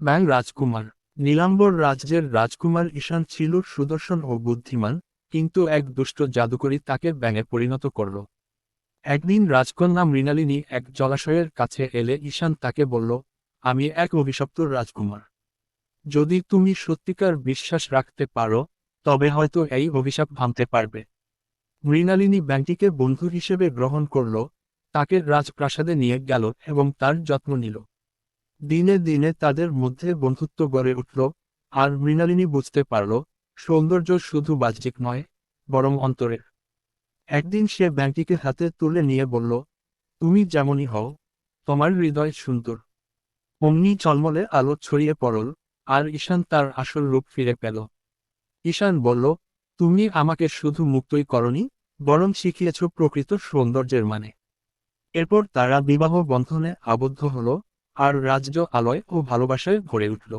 ব্যাং রাজকুমার। নীলাম্বর রাজ্যের রাজকুমার ঈশান ছিল সুদর্শন ও বুদ্ধিমান, কিন্তু এক দুষ্ট জাদুকরী তাকে ব্যাঙে পরিণত করল। একদিন রাজকন্যা মৃণালিনী এক জলাশয়ের কাছে এলে ঈশান তাকে বলল, আমি এক অভিশপ্ত রাজকুমার। যদি তুমি সত্যিকার বিশ্বাস রাখতে পারো, তবে হয়তো এই অভিশাপ ভাঙতে পারবে। মৃণালিনী ব্যাঙটিকে বন্ধু হিসেবে গ্রহণ করল, তাকে রাজপ্রাসাদে নিয়ে গেল এবং তার যত্ন নিল। দিনে দিনে তাদের মধ্যে বন্ধুত্ব গড়ে উঠল, আর মৃণালিনী বুঝতে পারল, সৌন্দর্য শুধু বাহ্যিক নয়, বরং অন্তরের। একদিন সে ব্যাঙটিকে হাতে তুলে নিয়ে বলল, তুমি যেমনই হও, তোমার হৃদয় সুন্দর। অমনি ঝলমলে আলো ছড়িয়ে পড়ল, আর ঈশান তার আসল রূপ ফিরে পেল। ঈশান বলল, তুমি আমাকে শুধু মুক্তই করনি, বরং শিখিয়েছ প্রকৃত সৌন্দর্যের মানে। এরপর তারা বিবাহ বন্ধনে আবদ্ধ হল, আর রাজ্য আলোয় ও ভালোবাসায় ভরে উঠল।